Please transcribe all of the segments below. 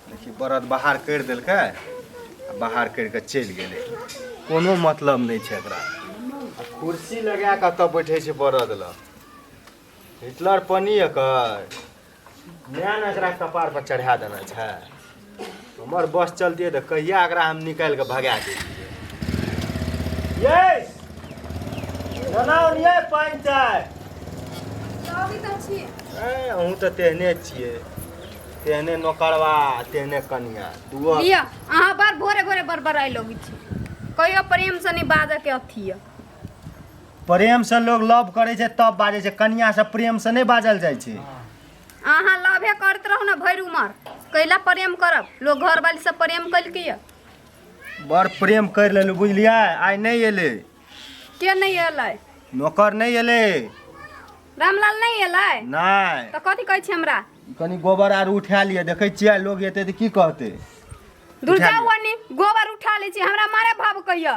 देखिए बरद बाहर कर देलकै, बाहर करके चलि गेलै, कोनो मतलब नहीं छै एकरा। कुर्सी लगा के तब बैठे छै बरद लग, हिटलर पनी एकर ज्ञान एकरा कपार पर चढ़ा देना छै। हमर बस चलतिए तो कहिया एकरा हम निकाल के भगा देतिए। ये बनाओ ये पानी चाय। अहूँ तो तेहने छिए, तेहने नौकरवा तेहने कनिया दुआ। लिया अहाँ बार भोरे भोरे बरबर आइ लोगी छी, कहियो प्रेम से नहीं बाजे के अथी है। प्रेम से लोग लव करे छै तब बाजे छै, कनिया से प्रेम से नहीं बाजल जाय छै। अहाँ लवे करत रहो ना भैर उमर, कैला प्रेम करब, लोग घर वाली से प्रेम कल के बड़ प्रेम कर लेलु बुझलिए। आइ नहीं एले, के नहीं एलै, नौकर नहीं एले, रामलाल नहीं एलै, नहीं तो कथी कहै छी हमरा? कनी गोबर आर उठा लिए, देखे छियै लोग एते तो की कहते। दूर जाऊ वनी गोबर उठा ले छी, हमरा मारे भाव कहिया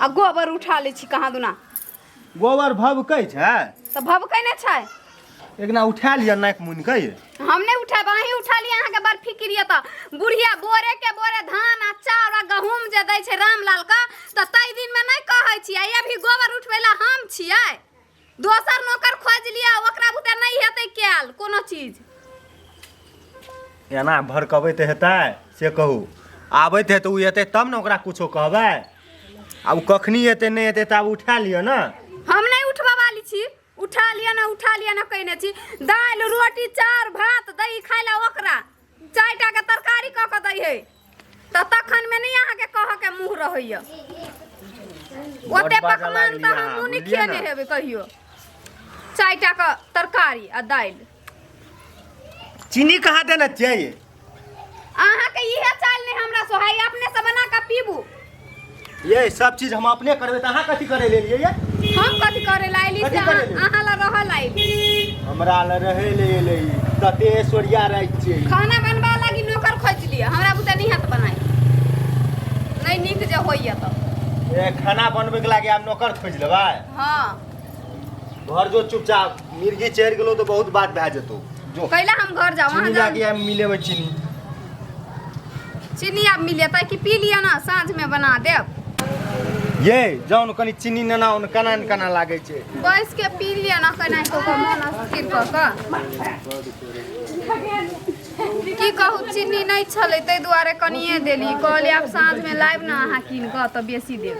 आ गोबर उठा ले छी कहाँ दुना। गोबर भभकै छै तो भव कहने छै एकना उठा लिया नाक मुन के। हम नहीं उठाब, अहीं उठा लिया। अहाँ के बड़ फिक्र ये तो बुढ़िया बोरे के बोरे धान आ चाउर आ गहूम जे दै छै रामलाल का, तो तई दिन में नहीं कहै छी ये भी गोबर उठवेला हम छियै। दोसर नौकर खोज लिया, ओकरा बुते नहीं हेतै कैल कोनो चीज। एना भड़कबैत हेतै से कहू, आबैत है तो उ एतै तब न ओकरा कुछो कहबै। अब कखनी एतै नहीं एतै तब उठा लिया ना। हम नहीं उठवा वाली छी, उठा लिया ना कहने छी। दाल रोटी चार भात दही खाइला ओकरा, चारिटा के तरकारी क के दै है, त तखन में नहीं अहाँ के कह के मुंह रहैया। ओते पकवान त हम मुनी खेने हेबे कहियो, चारिटा के तरकारी आ दाल। चीनी कहाँ देना चाहिए? अहाँ के इहे चाल नहीं हमरा सोहाई, अपने से बना के पीबू। ये सब चीज हम अपने करबे त अहाँ कथी करे लेलिए ये? हम कथी करे लाइली से अहाँ ला रहल आई। हमरा ला रहे ले एलै तते सोरिया राख छै। खाना बनबा लागी नौकर खोज लिया, हमरा बुते नहीं हाथ बनाई, नहीं नीक जे होइया त। ए खाना बनबे के लागी आब नौकर खोज लेबै? हां घर जो चुपचाप, मिर्गी चढ़ गेलो तो बहुत बात भए जेतो। जो कैला हम घर जाओ, वहां जाके हम मिलेबै चीनी। चीनी अब मिले त कि पी लिया ना, साँझ में बना देब। ये जाउन कनी चीनी नना उन कना लागे छै, बस के पी लिया ना, कना को मन स्थिर क की कहू चीनी नहीं छले तै दुआरे कनिए देली, कहली अब साँझ में लाइब ना अहाँ कीन क त बेसी देब।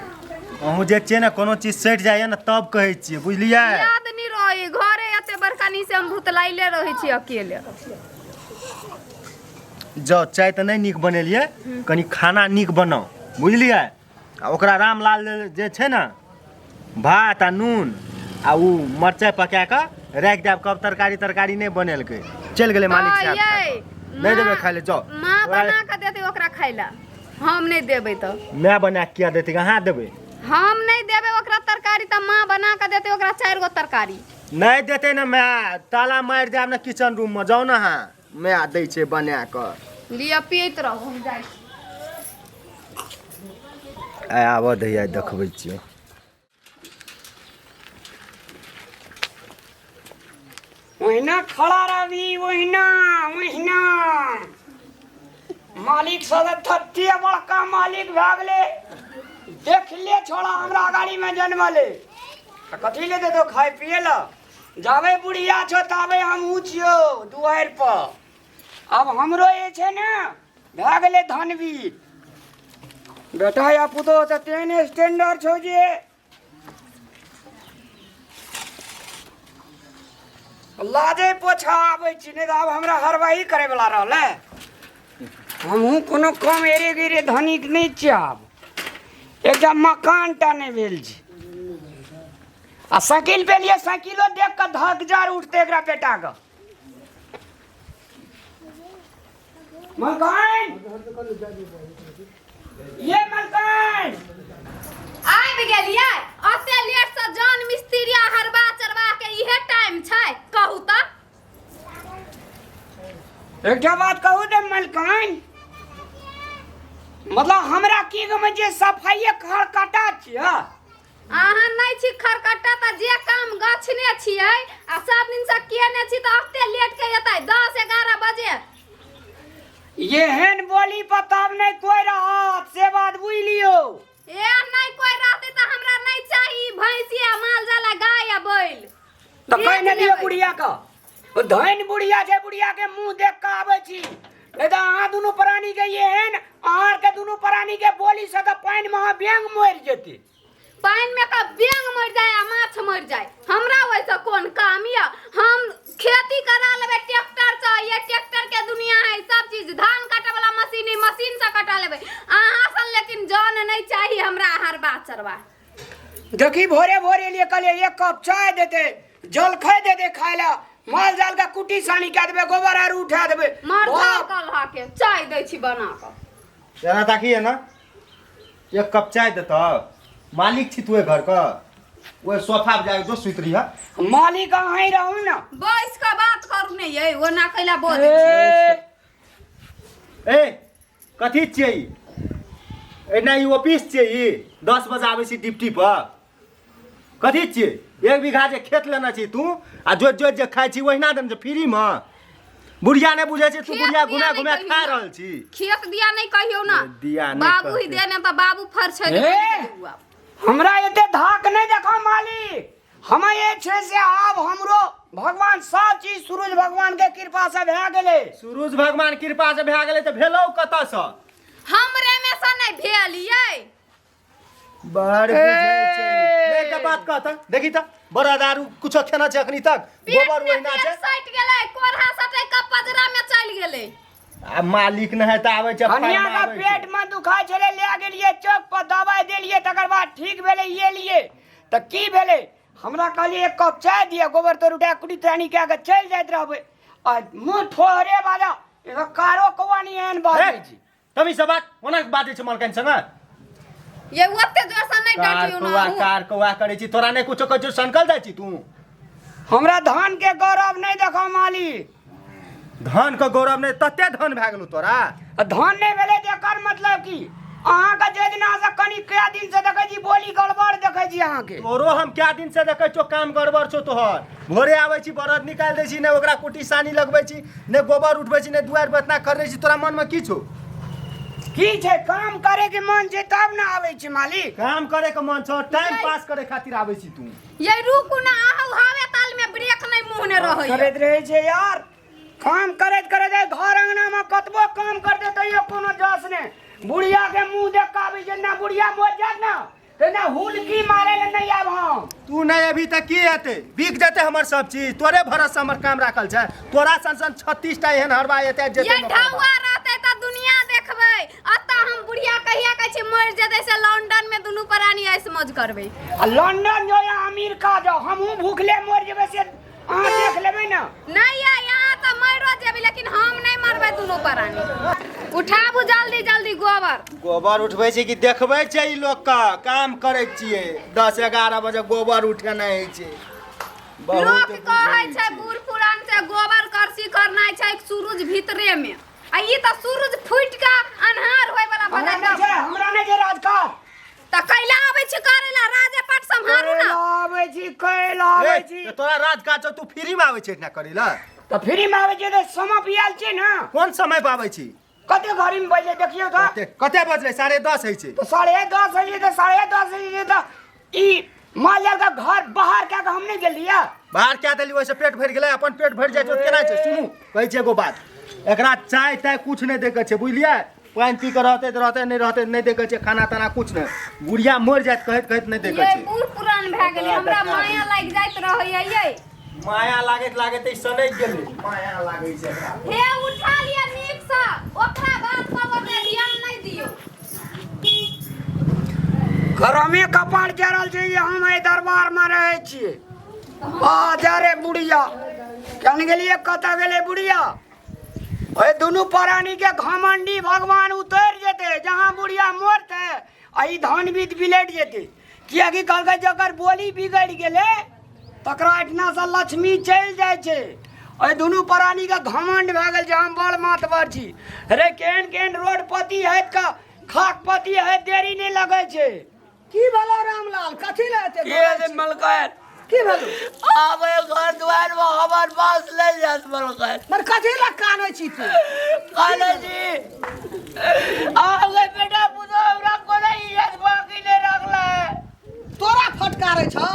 अहूँ जे छियै ना कोनो चीज सट जाइए ना तब कहै छियै बुझलियै। याद नहीं रही, घरे एते बड़का नी से हम भूतलाइले रहै छी अकेले। जाओ चाय तो नहीं नीक बनेलिए, कनी खाना नीक बनाओ बुझलिए। आ ओकरा रामलाल जे छै ना भात आ नून आ उ मरचाई पका के राख देब, कब तरकारी नहीं बनेलकै चल गेलै मालिक साहब। नहीं देबे खाइ ले जाओ, माँ बना के देते ओकरा खाइला, हम नहीं देबै त। मैं बना के किया देते, कहाँ देबै? हम नहीं देबे ओकरा तरकारी त माँ बना के देते ओकरा 4 गो तरकारी। नहीं देते ना मैं ताला मार देब ना किचन रूम में, जाओ ना हाँ मैं दै छै बना के। लिया पियत रहो, हम जाइ छी। आय आबऽ दैया देखबै छियै। ओहिना खड़ा रही, ओहिना मालिक सब थत्ती बड़का मालिक भए गेले। देख ले छोड़ा हमरा गाड़ी में जन्मले, कथी ले दे दो खाए पिए ला। जाबे बुढ़िया छो ताबे हम छियो दुआर पर। अब हमरो ये छे ना भए गेले धनवीर बेटा या पुतो त तेने स्टैंडर्ड छौ जे लाजे पोछा आबै छी, नहीं तो अब हमरा हरवाही करे वाला रहले। हमहू कोनो कम एरे गिरे धनिक नहीं चाहब, एकटा मकान टा नहीं भेल छी। आ साइकिल पे लिए साइकिलो देख के धक जार उठते एकरा बेटा का। मकान ये मकान आबि गेलियै, अते लेट से जान मिस्त्रिया हरबा चरबा के इहे टाइम छै, कहू त। एकटा बात कहू दे मलकान, मतलब हमरा की गम जे सफाई खड़कटा छियै। अहाँ नहीं छी खरकटा त जे काम गछनी छियै आ सब दिन से केने छी त अत्ते लेट के एतै 10-11 बजे। एहन बोली पताब नहीं कोई रहत से बात बुझ लियो। ए नहीं कोई रहते त हमरा नहीं चाहिए भैंसिया माल जाला गाय या बैल। तो कहने दियो बुढ़िया का धन बुढ़िया छे, बुढ़िया के मुंह देख के आवे छी। नहीं तो अहाँ दुनू प्राणी के एहन आहार के दुनू प्राणी के बोली से तो पानी में व्यंग मर जेती। पानी में का व्यंग मर जाए आ माछ मर जाए, हमरा वैसा कौन काम या? हम खेती करा लेबे ट्रैक्टर से, ये ट्रैक्टर के दुनिया है सब चीज। धान काटे वाला मशीन से कटा लेबे अहाँ सन, लेकिन जान नहीं चाहिए हमरा हर बात चरवा। देखी भोरे भोरे लिए कल एक कप चाय देते, जलखै देते खाए ला, माल जाल का कुटी सानी क्या देबे, गोबर आर उठा देबे। मरधा कल्हा के चाय दै छी बना के। तेरा ताकि है ना, एक कप चाय देता मालिक छी तू घर का, वो सोफा पे जाके जो सुत रही है। मालिक अहाँ ही रहू ना, बैस के बात करू नहीं ये वो ना कैला बोल। ए कथी चाहिए? ए नहीं ऑफिस चाहिए, 10 बजे आवे छी ड्यूटी पर। कथी चाहिए? 1 बीघा जे खेत लेना छी तू आ जो जो जे खाइ छी वहिना दम जे फ्री में। बुढ़िया ने बुझे छी तू, बुढ़िया घुमा घुमा खा रहल छी। खेत दिया नहीं कहियो ना, दिया नहीं बाबू ही देने त बाबू फर छै। हमरा एते धाक नहीं देखो मालिक, हम ये छे से आब हमरो भगवान सब चीज सूरज भगवान के कृपा से भए गेले। सूरज भगवान कृपा से भए गेले त भेलौ कत से? हमरे में से नहीं भेल ये। बड़ बुझै छै ले के बात कहत देखी त बड़ा दारू कुछ खेना छै अखनी तक, गोबर ओहिना छै। सट गेलै कोरहा सटै का पजरा में चल गेलै। आ मालिक न है त आवे छै हनिया का पेट में दुखाय छले, ले गेलिए चौक पर दवाई देलिए, तकर बाद ठीक भेले ये लिए त की भेले? हमरा कहलिए 1 कप चाय दिए, गोबर तो उठा कुटी त्राणी के के चल जाइत रहबे। आ मुंह ठोहरे बाजा एगो कारो कवानी एहन बात छी। तभी सब बात ओना बात छै मलकन संग। ये ओते जोर से नहीं डाटियो ना। कार कौआ करे छी, तोरा ने कुछो कुछो सनकल जाय छी तू। हमरा धान के गौरव नहीं देखो मालिक, धान के गौरव नहीं, तते धान भए गेलौ तोरा। धान नहीं भेले एकर मतलब की अहाँ का जे दिना से कनी कया दिन से देखे छी बोली गड़बड़ देखे छी अहाँ के। तोरो हम क्या दिन से देखे छो काम गड़बड़ छो तोहर। भोरे आवे छी बरद निकाल दे छी, ने ओकरा कुटी सानी लगबै छी, ने गोबर उठबै छी, ने दुआर बतना करे छी। तोरा मन में की छो? की छै? काम करे के मन छै तब ना आवे छी मालिक। काम करे के मन छो, टाइम पास करे खातिर आवे छी तू। ये रुकू ना, आहू हवे ताल में ब्रेक नहीं मुंह ने रहै। करैत रहे छै यार, काम करैत करैत घर अंगना में कतबो काम कर दे तैयो कोनो जस ने। बुढ़िया के मुंह देख के आवे छै ना, बुढ़िया मोज जात ना तेना हुलकी मारे ले नहीं आब हम। तू नहीं अभी तक की हेते? बिक जते हमर सब चीज, तोरे भरोसा हमर काम राखल छै। तोरा सन 36 टा एहन हरबा एते जेते। ये ढौआ रहते त दुनिया देखबै। अत्ता हम बुढ़िया कहिया कहै छै मर जेतै से लंदन में दुनू प्राणी ऐस मौज करबै। आ लंदन जो या अमेरिका जो हमहू भूखले मर जेबे से अहाँ देख लेबै ना। नहीं है यहाँ तो मरो जेबी, लेकिन हम नहीं मरबै दुनू प्राणी। उठाबू जल्दी जल्दी गोबर। गोबर उठबै छी कि देखबै छै ई लोग का काम करे छिए। 10-11 बजे गोबर उठेना है छै। लोग कहै छै बूढ़ पुरान से गोबर करसी करना छै सूरज भीतरे में। आ ई त सूरज फूट के अन्हार होय वाला भले छै। हमरा नहीं छै राजकाज त कैला आबै छी करेला राजे पाट संभारू ना। आवे छी कैला आवे छी। तोरा राजकाज तू फ्री में आवे छै ना करेला? तो फ्री में आवे छै तो समय पियाल छै ना। कोन समय पे आवे छी? कते घड़ी में बजे देखियो तो कते बजले? 10:30 है छै। तो 10:30 है तो 10:30 है तो ई मालिक का घर बाहर क्या हम नहीं गेलिया। बाहर क्या देली वैसे पेट भर गेलै, अपन पेट भर जाय तो केना छै? सुनू कहै छै एगो बात, एकरा चाय ताय कुछ नहीं देखे छै बुझलियै। पानी पी के रहते नहीं रहते नहीं देखे छै, खाना ताना कुछ नहीं। बुढ़िया मर जात कहत कहत नहीं देखे छै। ये बूढ़ पुरान भए गेलै, हमरा माया लाग जाइत रहै ये। माया लागत लागत ई सनै गेलै, माया लागै छै एकरा। हे उठा लिया नीक से, ओकरा बात पर ध्यान नहीं दियो। घर में कपाड़ चढ़ल छै, हम ए दरबार में रहे छिए। आ जा रे बुढ़िया कन गेलिए, कत गेले बुढ़िया? ओए दोनों प्राणी के घमंडी भगवान उतर जेते, जहां बुढ़िया मरते आ ई धन बीत बिलेट जेते। किया कि कहलकै जकर बोली बिगड़ गेले तकरा इतना से लक्ष्मी चल जाय छै। ओए दोनों प्राणी के घमंड भ गेल जे हम बड़ मातबर छी। रे केहन केहन रोडपति है का खाकपति है, देरी नहीं लगे छै। की भला रामलाल कथी लेते के मलकर की भेल आबे घर द्वार में हमर बास ले जात मलकाइन मर कथी ला कानै छी तू काले जी आगे बेटा बुझो हमरा कोने इज्जत बाकी ने रखले तोरा फटकारे छ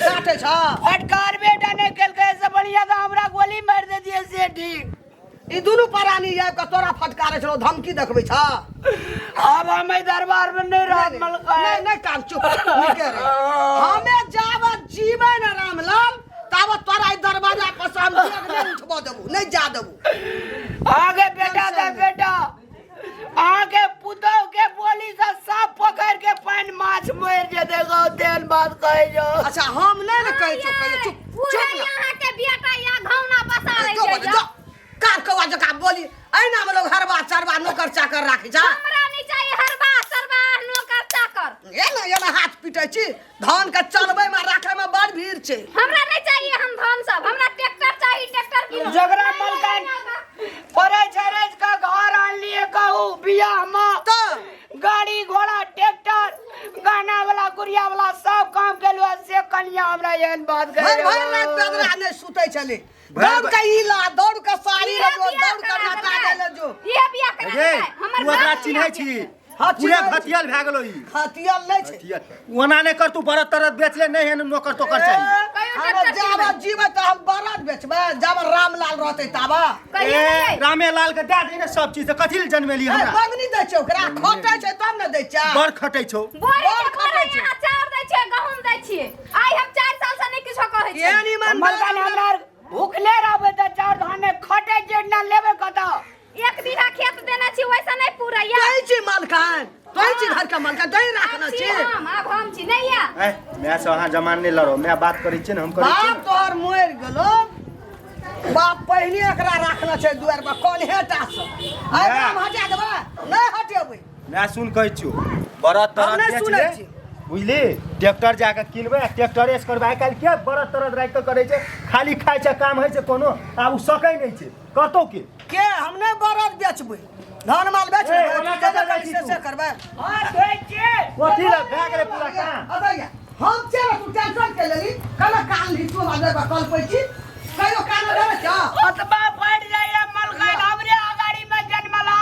डांटे छ फटकार बेटा ने केल के से बढ़िया तो हमरा गोली मार दे दिए से ठीक ई दुनु प्राणी है के तोरा फटकारे छ धमकी देखबै छ अब हमें दरबार में नहीं रह मलकाइन नहीं नहीं कान चुप निके रे हमें जाब जीवे न रामलाल तब तोरा ई दरवाजा पर से हम देख नहीं उठबो देबू नहीं जा देबू आगे बेटा का बेटा आगे पुतौ के बोली से साफ पकड़ के पानी माछ मार जे देगो तेल बात कहे जो अच्छा हम नहीं न कहै छौ कहियो चुप पूरा चुप यहाँ के बेटा या घौना बसावे जो छै बजे जो कार कवा जका बोली एना में लोग हरबा चरबा नौकर चाकर राखै छ हमरा नहीं चाहिए हरबा सरबा नौकर चाकर एना हाथ पीटे छी धान के चलबै में राखे में बड़ भीड़ छै हमरा नहीं चाहिए हम धन सब हमरा ट्रैक्टर चाहिए ट्रैक्टर की जगरा मलकाइन परे छरेज का घर आन लिए कहू बियाह में तो गाड़ी घोड़ा ट्रैक्टर गाना वाला गुड़िया वाला सब काम केलु से कन्या हमरा एहन बात भर कहे भर रात बेदरा नहीं सुतै छले दौड़ के इला दौड़ के साड़ी ले जो दौड़ के नाटा ले जो ये बिया करा रे हमर तू एकरा चिन्है छी हाँ, पूरे चिन्है छी। खतियाल भए गेलो ई खतियल नहीं छै ओना नहीं कर तू बरत तरत बेच ले नहीं है नौकर तो कर चाहिए हम जाबा जीवे त हम बरात बेचबे जब रामलाल रहते ताबा ए रामे लाल के दे दे सब चीज से कथि ले जन्मेली हमरा मंगनी दै छै ओकरा खटै छै तब न दै छै बड़ खटै छौ बोरी बड़ के खटै बोरा छै। यहाँ चाउर दै छियै गहूम दै छियै आइ हम 4 साल से नहीं किछो कहै छी एहन ईमान मलकाइन हमरा भूखले रहबे त चार धाने खटे जेना लेबे कत एक बीघा खेत देने छी वैसा नहीं पूरा या दै छी मालकान दै छी घर के मालकान दै राखना छी छै अब हम छी नहीं या ए मैं से अहाँ जमान नहीं लड़ो मैं बात करै छी न हम करै छी बाप तोहर मोर गेलो बाप पहले एकरा राखना छै दुआर पर कोन हेटा से आइ हम हटा देबा नहीं हटेबै मैं सुन कहै छी बरत हम तरत नहीं बेच सुनै ले छी बुझली ट्रैक्टर जाके किनबै ट्रैक्टरे से करबै आइ काल्हि के बरत तरत राखि के करै छै खाली खाइ छै काम होइ छै कोनो आब उ सकै नहीं छै कतौ के हम नहीं बरात बेचबै धान माल बेच ए, लेबै ओना तब कतऽ जाइ छी कैसे तू? करबै हां धोइ छे कथि ले भए गेलै पूरा काम अबैया हम चल तू टेंशन के लेली कल काल लिखो बाजे कल पैची कहियो कान देबे छ अतबा पड़ जाए मलकाइन हमरे अगाड़ी में जन्मला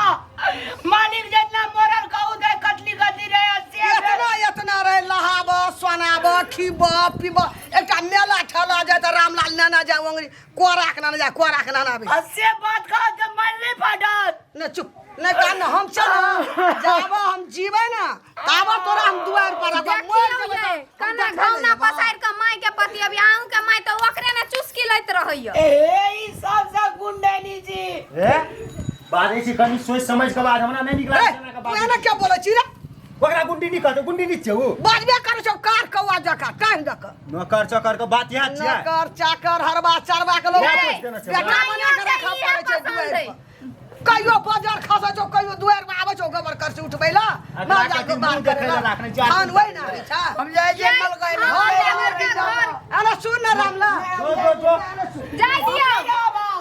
मालिक जितना मोरल कहू दे कतली कतली रहे से इतना रहे लहाब सोनाब खीब पीब एकटा मेला ठला जाए त रामलाल नाना जाए अंगरी कोरा के नाना जाए कोरा के नाना आबे से बात कह के मन नहीं फटत न चुप न कान हम चल जाब हम जीवे ना ताबा तोरा हम दुआर पर आब मोर देखियो ये कना घौना पसार के माई के पति अब आऊं के माई तो ओकरे ने चुस्की लैत रहइयो ए ई सब से गुंडनी जी ए बाजै छी कनी सोच समझ के बाद हमरा नहीं निकला तू एना क्या बोले छी रे ओकरा गुंडी नहीं कहतो गुंडी नहीं छै उ बाजबे कर छौ कार कौआ जका टाइम दक नौकर चकर के बात यहाँ छियै नकर चाकर हरबा चरबा के लोग ए, बेटा बना के रखा पड़े छै दुआर पर कहियो बाजार खसा छौ कहियो दुआर में आबै छौ गोबर कर से उठबै ला अगला ना के जा दिन बात मुंह देखै ला करे राखने जा। खान वही ना रे छा हम जाए जे मलकाइन अरे सुन ना रामला जो जाय दियो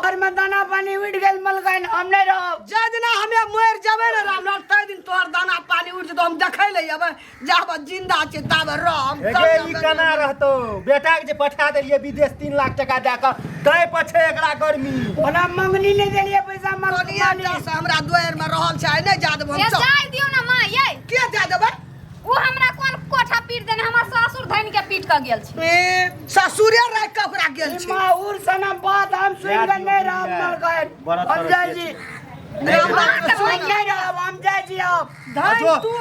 घर में दाना पानी उठ गेल मलकाइन हम नहीं रहो जे दिना हमे मर जाबे ना रामलाल तै दिन तोहर दाना पानी उठ तो हम देखै ले अबे जाब जिंदा छै तब रह एगे ई केना रहतो बेटा के जे पठा देलिए विदेश 3 लाख टका दे के तै पछे एकरा गर्मी ओना मंगनी नहीं देलिए पैसा कोनिया मलकाइन से हमरा दुआर में रहल छै नै जा देब ये हम सब जाय दियो ना मां ये के दे देबै वो हमरा कोन कोठा पीट देने हमर ससुर धनि के पीट के गेल छै ससुरे राख के ओकरा गेल छै माहौर सना बात हम सुन के नहीं रहो मलकाइन बड़ा हम जाए जी हम नहीं रहो हम जाए जी अब धान जो। तू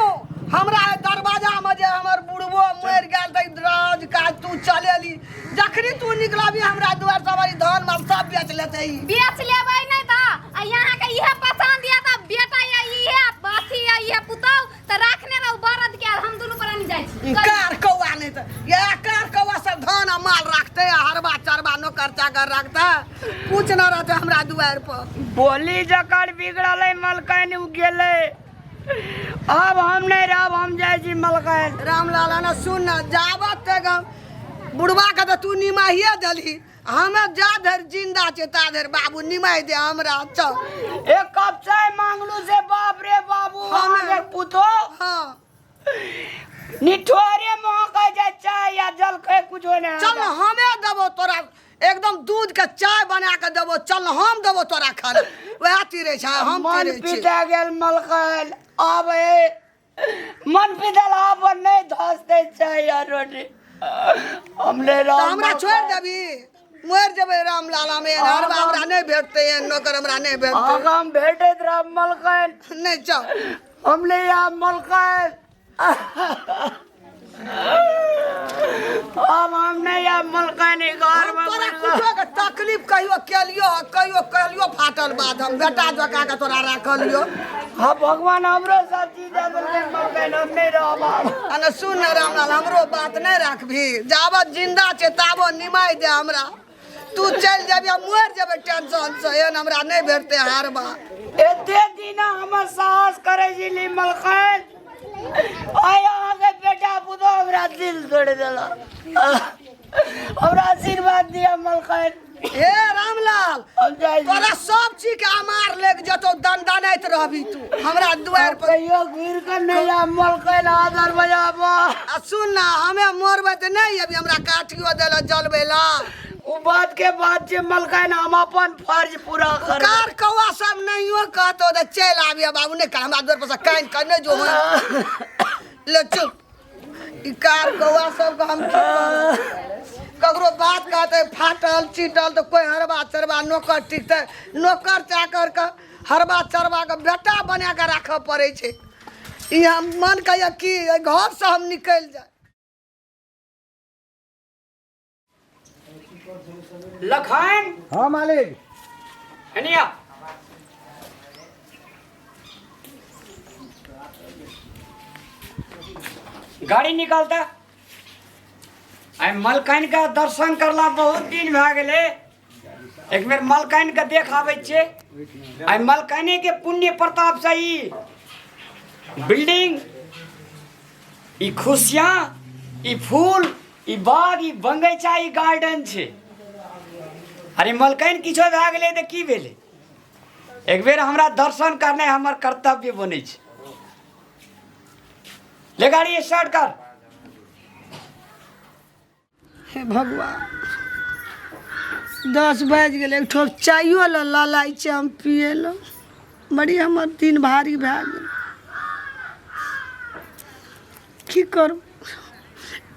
हमरा दरवाजा में जे हमर बुढ़बो मर गेल त राज काज तू चलेली जखनी तू निकलबी हमरा दुआर सवारी धान माल सब बेच लेतै बेच लेबै नहीं त आ यहाँ के इहे पसंद या त बेटा या इहे बाथी या इहे पुतौ त राखने रहू बरद के हम दुनु प्राणी जाय छी कार कौआ नहीं त ये कार कौआ सब धान आ माल रखते हरबा चरबा नौकर चाकर रखता कुछ न रहते हमरा दुआर पर बोली जकर बिगड़ल है मलकाइन उ गेले अब हम नहीं रहब हम जाए छी मलकाइन रामलाल ना सुन न जाबत तक बुढ़वा के त तू निमाहिए देली हमें जा धर जिंदा छै ता धर बाबू निमाहि दे हमरा चल एक कप चाय मांगलू से बाप रे बाबू हाँ। हमारे पुतो हाँ निठोरे महकै छै चाय या जलखै कुछो नहि चल न हमे देबो तोरा एकदम दूध के चाय बना के देबो। चल न हम देबो तोरा खाना। वएह तीरे छै हम मन तीरे छी। पिता गेल मलकैन आब मन पितल आब नहीं धसते चाय या रोटी हमले तो हमरा छोड़ देबी? मर जेबै रामलाल। हमें हरबा हमरा नहीं भेटते नौकर हमरा नहीं भेटते। आगाम भेटैत रह मलकैन नहीं चल हमले या मलकैन अब हमने या मलकैन घर में तोरा कुछो के तकलीफ कहियो कहलियो फाटल बात हम बेटा जका के तोरा राखलियो। हाँ भगवान हमरो सब चीज दे देलकै मलकैन हम नहीं रहब। अने सुन रामलाल हमरो बात नहीं राखबी। जाबत जिंदा छे ताबो निमाई दे हमरा। तू चल जेबी मर जेबे टेंशन से एन हमरा नहीं भेटते हारबा। एते दिन हम साहस करे जिली मलकैन आया आगे बेटा बुदो हमरा दिल तोड़ देला हमरा आशीर्वाद दिया मलकैन। हे रामलाल तोरा सब चीज के अमार लेके जतो दंडनैत रहबी तू हमरा द्वार पर। कहियो गिर कर नहीं या मलकैन आदर बजाबो। सुन ना हमें मरबे त नहीं अभी हमरा काटियो देला जलबेला। उ बात के बाद जे मलकैन हम अपन फर्ज पूरा कर कार कौवा सब नहियो कहतो त चल आबिया बाबू ने कर हमरा द्वार पर से काइन करने जो है। ले चुप ई कार कौवा सब का हम ककरो बात कहते फाटल चीटल तो कोई हरबा चरबा नौकर टिकते नौकर चाकर का हरबा चरबा का बेटा बना के रख पड़े छे। ई हम मन कहिया कि घर से हम निकल जाए। लखन हाँ मालिक। हनिया गाड़ी निकालता आई मलकैन का दर्शन करला बहुत दिन भए गेले। एक बेर मलकैन के देख आबै छे। आई मलकैने के पुण्य प्रताप से ई बिल्डिंग ई खुशियां ई फूल ई बाग ई बगीचा ई गार्डन छे। अरे मलकैन किछो भए गेले त की भेले? एक बेर हमरा दर्शन करने हमर कर्तव्य बनै छै। ले गाड़ी स्टार्ट कर। हे भगवान 10 बज गेलै एक ठोप चाइयो लालाई छै हम पिए लो। बड़ी हमर दिन भारी भए गेल की करू।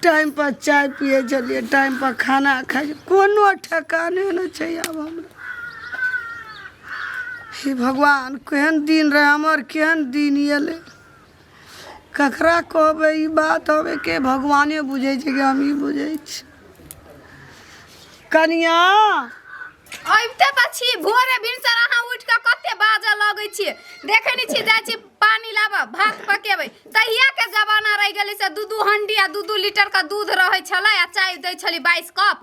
टाइम पर चाय पिए छलिए टाइम पर खाना खाइ कोनो ठेकाने न छै अब हमरा। हे भगवान केहन दिन रहे हमर केहन दिन एले। ककरा कहबै ई बात हवे के भगवाने बुझै छै कि हम ई बुझै छी। कनिया अबिते त छी भोरे भिनसर अहाँ उठ के कते बाजे लगै छी। देखै नै छी जाइ छी पानी लाबा भात पकेबै। तहिया के जमाना रहि गेलै से 2-2 हंडी आ 2-2 लीटर का दूध रहै छलै आ चाय दै छली 22 कप।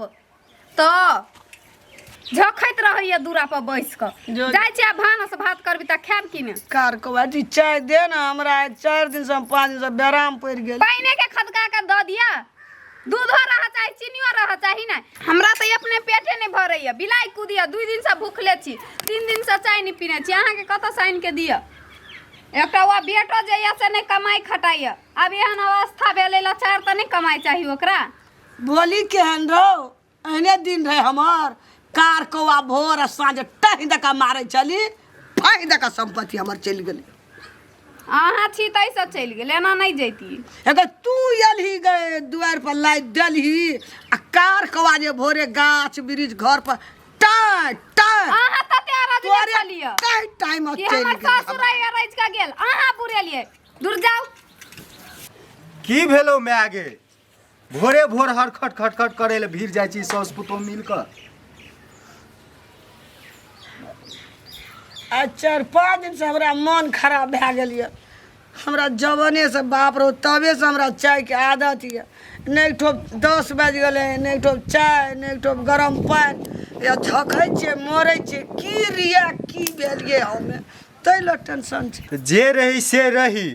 तो झखैत रहैया दूरा पर बैस क जाइ छी भानस भात करबी त खाब कि ने। कार कबाटी चाय दे ना हमरा 4 दिन से 5 दिन से बेराम पड़ गेल। पानी के खदका के द दिया। दूधो रह चाहे चीनियो रह चाही ना। हमरा त अपने पेटे नहीं भरैया बिलाई कुदिया 2 दिन से भूखले छी 3 दिन से चाय नहीं पीने छी। अहाँ के कत साइन के दिया एकटा वा बेटो जइया से नहीं कमाई खटाइया। अब एहन अवस्था भेले लाचार त नहीं कमाई चाहिए ओकरा। बोली केहन रहो एहने दिन रहे हमर। कार कौआ भोर साँझ टही दका मारे चली फाई दका संपत्ति हमर चल गेली। अहाँ छी तैसे चल गेल एना नहीं जैती। अगर तू एलही गए द्वार पर लाइट डलही आ कार कौआ जे भोरे गाछ वृक्ष घर पर टाइ टाइ अहाँ त तेरा दिन चलिया टाइ टाइम कि चल हमर ससुर गेली। रज का गेल अहाँ बुरेलिए दूर जाओ। की भेलो मैं आगे भोरे भोर हर खट खट खट करे ले भीड़ जाइ छी सौस पुतो मिल कर। आ 4-5 दिन से हमरा मन खराब भए गेल ये। हमरा जवाने से बाप रो तबे से हमरा चाय के आदत ये। नहीं ठोप 10 बज गेले नहीं ठोप चाय नहीं ठोप गरम पानी या झखै छे मरै छे की रिया की भेलिए हमें तैलो टेंशन छे। जे रही से रही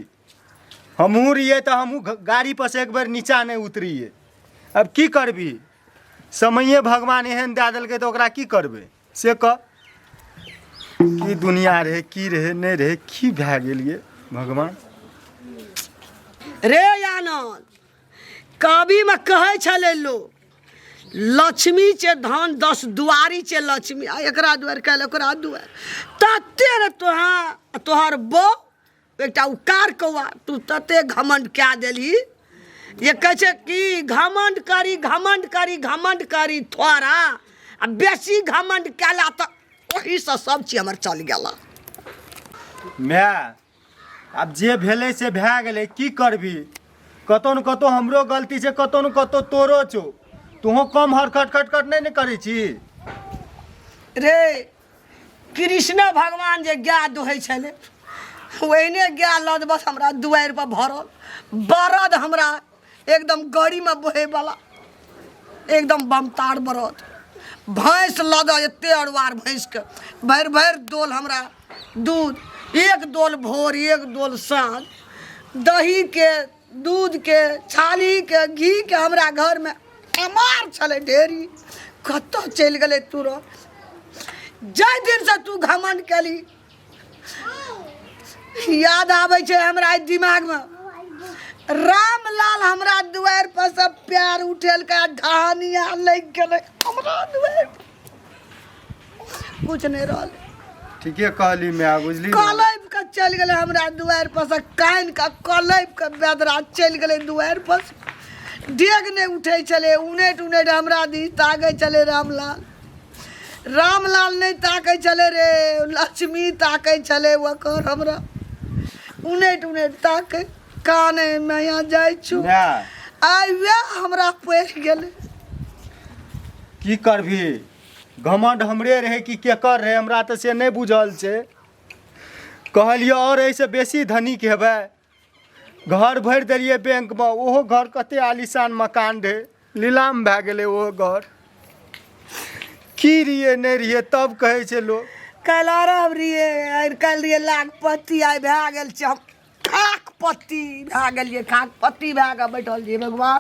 हमहू रहिए तो हमहू गाड़ी पर से एक बार नीचा नहीं उतरिए। अब की करबी समये भगवान एहन दे देलकै तो ओकरा की करबे से कह। की दुनिया रहे की रहे नहीं रहे की भए गेलिए भगवान। रे आनंद, कवि में कहे छले लोग लक्ष्मी चे धन 10 दुआरी चे लक्ष्मी, आ एकरा दुआर कल ओकरा दुआर तते रे तोहर बो एकटा उकार कौआ तू तते घमंड क्या देली। ये कहे छे कि घमंड करी थोड़ा आ बेसी घमंड कैला तो वही से सब चीज हमर चल गेला। माय अब जे भेले से भए गेले, की करबी? कतौ न कतौ हमरो गलती छै, कतौ न कतौ तोरो छौ। तूहो कम हरकत खटखट नहीं करै छी रे। कृष्ण भगवान जे गाय दुहै छले ओहने गाय लद बस हमरा दुआर पर भरल, बरद हमरा एकदम गड़ी में बोहे वाला एकदम बमतार बरद, भैंस लद एते अरवार भैंस के भर भर डोल हमरा दूध, एक डोल भोर एक डोल साँझ, दही के दूध के छाली के घी के हमरा घर में अमार छले ढेरी। कत चल गए तुरंत जय दिन से तू घमंड कली याद आवे छे हमरा दिमाग में। रामलाल हमरा दुआर पर सब प्यार उठेल का ढानिया लग गेले हमरा दुआर कुछ नहीं रहल। ठीके कहली मैं, बुझली ना? कलैब का चल गए हमरा दुआर पर से कान का कलैब का बेदरा चल गए दुआर पर से। डेग नहीं उठे चले उनेट उनेट हमरा दी ताके चले रामलाल, रामलाल नहीं ताके चले रे लक्ष्मी ताके चले वकर हमरा उनेट उनेट ताके काने मैं यहाँ जाय छु आई वे हमरा पड़ गेले। की करभी? घमंड हमरे रहे कि केकर रहे हमरा तो से नहीं बुझल छे। कहलिए और ऐसे बेसी धनिक हेबै, घर भर दिलिए बैंक में, ओहो घर कते आलीशान मकान रहे, नीलाम भए गेले ओहो घर। की रिये नहीं रिये तब कहे छे लोग कल अरब रिये आइ कल रिये लाखपति आई भए गेल छै हम खाकपति भए गेलिए, खाकपति भए के बैठल जी भगवान।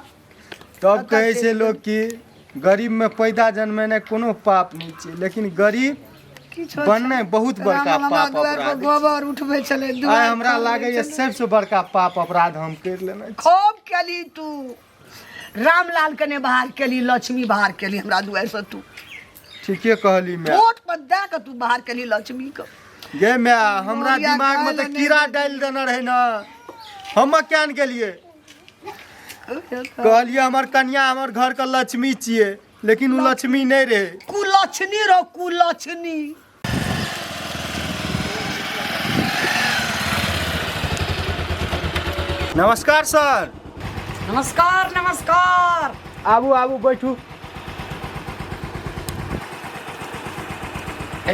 तब कहे छे लोग कि गरीब में पैदा जन्मेने कोनो पाप नहीं छे, लेकिन गरीब बनने बहुत बड़का पाप अपराध। गोबर उठबे चले आइ हमरा लागे ये सबसे बड़का पाप अपराध हम कर लेना। खूब केली तू, रामलाल के ने बाहर केली, लक्ष्मी बाहर केली हमरा दुआर से तू। ठीके कहली मैं। वोट पर दे के तू बाहर केली लक्ष्मी के। गे मैं हमरा दिमाग में तो कीड़ा डाल देना रहे ना, हम क्या के लिए कहलिए हमर कन्या हमर घर का लक्ष्मी छिए, लेकिन वो लक्ष्मी नहीं रहे, कुलक्षणी रो कुलक्षणी। नमस्कार सर। नमस्कार नमस्कार। आबू आबू बैठू।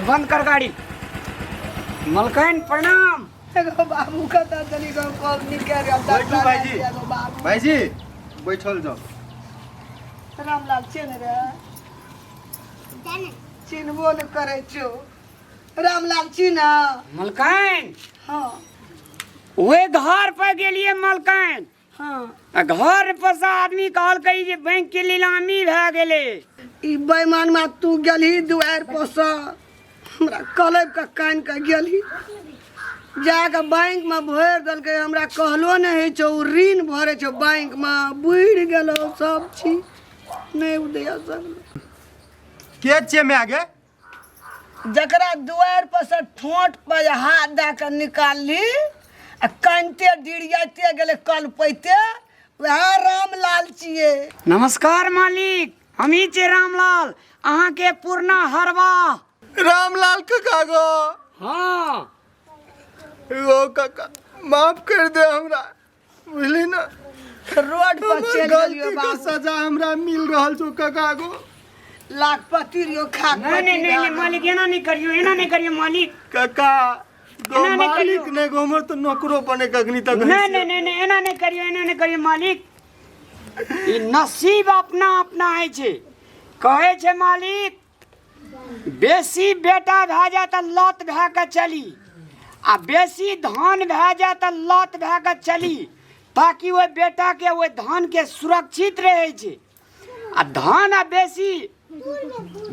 बंद कर गाड़ी। मलकैन प्रणाम। एगो बाबू का तनी को कॉल निकल गया। बैठू भाईजी, भाईजी बैठल जाओ। रामलाल चिन्ह रे चिन्हबो न करे छो रामलाल चिन्ह। मलकैन हाँ वे घर पर गेलिए मलकैन। हाँ घर पर से आदमी कहल कही जे बैंक के नीलामी भए गेले। ई बेईमान में तू गेली दुआर पर से हमरा कलेब का कान का गेली जाके बैंक में भर दल के हमरा कहलो नहीं छो ऋण भरे छो बैंक में बुढ़ गेलो सब चीज नहीं उदया सब के छे में आगे जकरा दुआर पर से ठोंट पर हाथ दे के निकालली आ कानते डिड़ियाते गेले कल पैते वह रामलाल छिए। नमस्कार मालिक, हमी छे रामलाल, अहाँ के पूर्णा हरवा। रामलाल काका गो। हाँ ओ काका माफ कर दे हमरा, बुझली ना? रोड पर चल गेलियो बाबू, सजा हमरा मिल रहल छो काका गो। लाखपति रियो खा नहीं नहीं नहीं मालिक, एना नहीं करियो मालिक। काका गो एना नहीं मालिक करियो। ने गो हमर तो नौकरो बने कखनी तक नहीं एना नहीं करियो मालिक। ई नसीब अपना अपना है छे। कहे छे मालिक बेसी बेटा भए जाए त लत भए के चली, आ बेसी धन भए जाए त लत भए के चली, ताकि वो बेटा के वो धन के सुरक्षित रहे छे। आ धन आ बेसी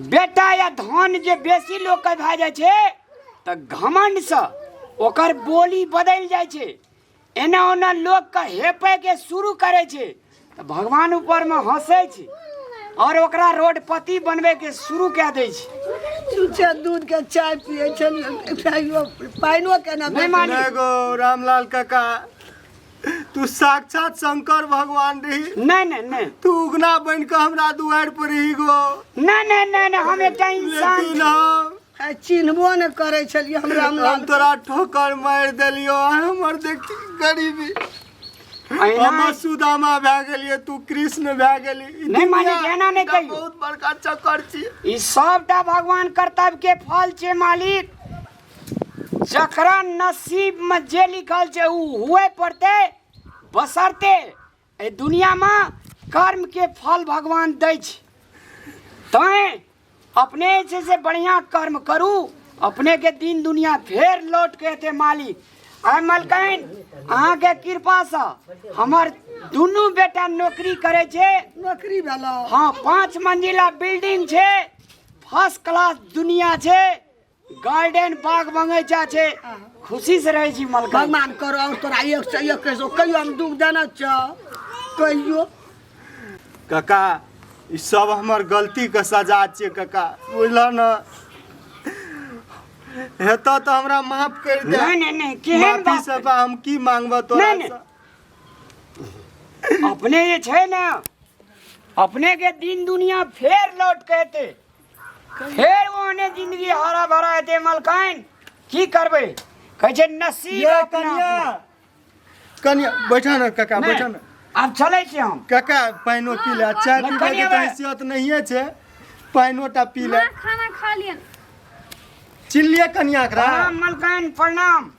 बेटा या धन जे बेसी लोग के भए जाए छे त घमंड से ओकर बोली बदल जाए छे। एना ओना लोग का हेपे के शुरू करे छे तो भगवान ऊपर में हंसे छे और ओकरा रोडपति बनवे के शुरू कह दे छे। चूचा दूध के चाय पिए छलियो पाइनो केना नहीं मानी। नहीं गो रामलाल काका, तू साक्षात शंकर भगवान रही। नहीं नहीं नहीं तू उगना बन के हमरा दुआर पर ही गो। नहीं नहीं नहीं नहीं, हम एक इंसान लेकिन छी। हम चिन्हबो न करे छलियो हमरा हम तोरा ठोकर मार देलियो। हमर देखी गरीबी, हम सुदामा भए गेलिए, तू कृष्ण भए गेली। नहीं मानी, एना नहीं कहियो। बहुत बड़का चक्कर छी। ई सबटा भगवान कर्तव्य के फल छे मालिक। जकरा नसीब में जे लिखल छे उ हुए पड़ते, बसरते ए दुनिया में कर्म के फल भगवान दै छे। तैं अपने से बढ़िया कर्म करू, अपने के दिन दुनिया फेर लौट के एते मालिक। आय मलकाइन अहाँ के कृपा से हमर दुनू बेटा नौकरी करे छे। नौकरी भेलो। हाँ, 5 मंजिला बिल्डिंग छे, फर्स्ट क्लास दुनिया छे, गार्डन बाग बगीचा छे। खुशी से रहे छी मलका। भगवान करो और तोरा 1 से 1 कैसो कहियो हम दुख देना छ कहियो। काका ई सब हमर गलती के सजा छे काका, बुझल न। हेतो तो हमरा माफ कर दे। नहीं नहीं नहीं, केहन माफी बात से हम की मांगबो तोरा नहीं, से। अपने ये छे ना, अपने के दिन दुनिया फेर लौट के एते, फेर ओने जिंदगी हरा भरा एते मलकाइन। की करबे कहे छे नसीब ये अपना कन्या, कन्या बैठा न काका, नहीं, बैठा न। अब चले छे हम। काका पाइनो पी ले, चाय नहीं, पीबे के कन्या तो भाई। हैसियत नहीं छे, पाइनोटा पी ले। माँ खाना खा लियन। चिल्लिए कन्या करा। प्रणाम मलकाइन, प्रणाम।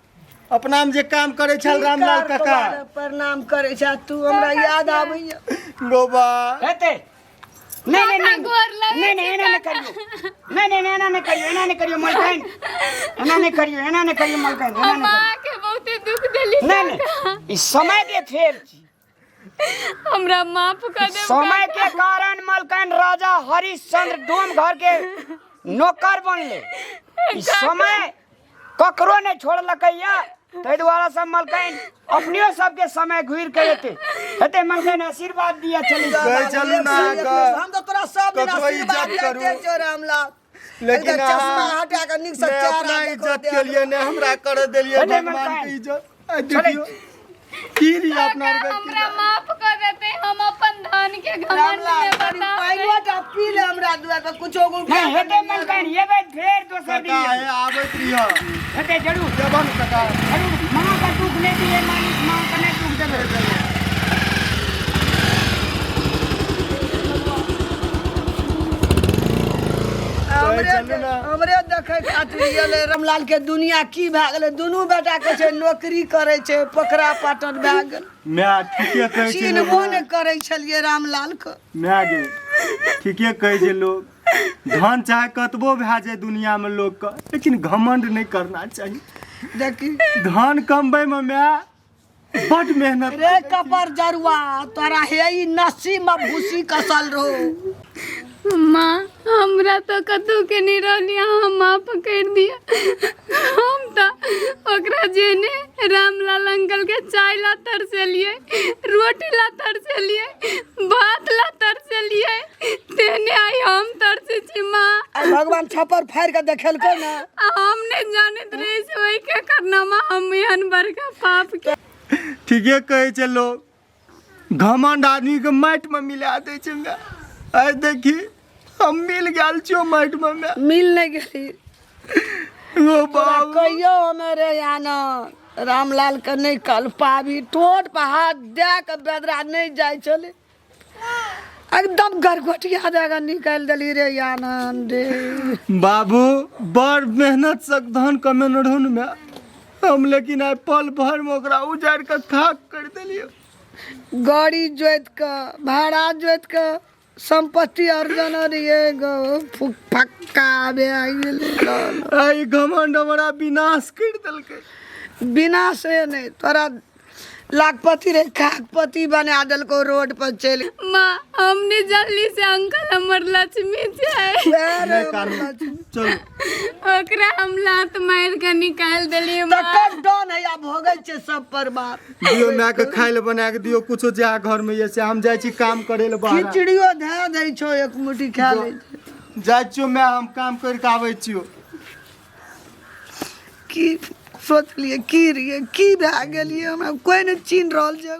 अपना में जे काम करे छल रामलाल काका। प्रणाम करे छ तू, हमरा याद आबैया। गोबा हेते नहीं नहीं काका नहीं गोर लगे नहीं नहीं, एना नहीं करियो। नहीं नहीं एना नहीं करियो, एना नहीं करियो मलकाइन। एना नहीं करियो, एना नहीं करियो मलकाइन, एना नहीं माँ के बहुते दुख देली। नहीं नहीं, इस समय के फेर छी। हमरा माफ कर दे। समय के कारण मलकाइन राजा हरिश्चंद्र डोम घर के नौकर बनले। इस समय ककरो ने छोड़लकैया, तै द्वारा सब मलकाइन अपनियो सबके समय घुर के एते हेते मलकाइन आशीर्वाद दिया चली कहे चलू ना का। हम तो तोरा सब दिन ककरो आशीर्वाद इज्जत करू। देते छ रामलाल। लेकिन चश्मा हटा के निक से मैं चार अपना आदमी इज्जत को के लिए ने हमरा कर देलिए अरे भगवान मलकाइन। के इज्जत। आ देखियो की री अपना काका हमरा माफ कर देते, हम अपन धन के घमंड में बता। पाइनोटा पी ले हमरा दुआर पर कुछो गुण। नहीं हेते मलकाइन ये बात फेर दोसर दिन काका है आवत रिया। हेते जरूर जबन काका जरूर। मां का दुख ले दिए मालिक, मां का नहीं दुख देबे। हमरे देखे खातिर गेले रामलाल के दुनिया की भए गेले। दुनू बेटा के छै नौकरी करे छै, पकड़ा पाटन भए गेल। मैं ठीके कहै छै चिन्हबो ने करे छलिए रामलाल के। मैं गे ठीके कहै छै लोग, धन चाहे कतबो भए जाए दुनिया में लोग का, लेकिन घमंड नहीं करना चाहिए। देखी धन कमबै में मैं बड़ मेहनत रे कपर जरुआ तोरा हे ई नसीब में भूसी कसल रहो। माँ हमरा तो कतौ के नहीं रहलिया, हम माफ कर दिया। हम तो ओकरा जेने रामलाल अंकल के चाय ला तरसलिए, रोटी ला तरसलिए, भात ला तरसलिए, तेने आई हम तरसे छी माँ। भगवान छपर फाड़ के देखेलको ना। हम नहीं जानत रहे से वही के करना माँ, हम एहन बड़का पाप के। ठीके कहै छै लोग, घमंड आदमी के माटि में मिला दै छै। आइ देखी हम मिल गेल छियो माटि में। मैं मिल नहीं गेली ओ बाबू कहियो हमारे याना रामलाल के नहीं कल पाबी। टोट पर हाथ दे के बेदरा नहीं जाय चले, एकदम गरगोटिया देगा निकाल दली रे याना रे। बाबू बड़ मेहनत से धन कमेने रहूँ में हम, लेकिन आइ पल भर में ओकरा उजाड़ के खाक कर देलिए। गाड़ी जोत के भाड़ा जोत के संपत्ति अर्जन रहिए गो फक्का बे आई घमंड हमारा विनाश कर देलकै। बिना से नहीं तोरा लाखपति रे खाकपति बना देलको रोड पर चल। माँ हमने जल्दी से अंकल हमर लक्ष्मी छै। नहीं कानून चलो ओकरा हम लात मार के निकाल देलिए माँ। तकर डन है आब भोगै छै सब परिवार। दियो माय के खाय ले बना के दियो कुछो जा घर में ये से हम जाय छी काम करे ले बाहर। खिचड़ियो धै दै छौ एक मुट्ठी खा ले जाय छियो मैं हम काम कर के आबै छियो। की सोचलिए की रे की भए गेलिए हमरा कोई नहीं चिन्ह रहल छै।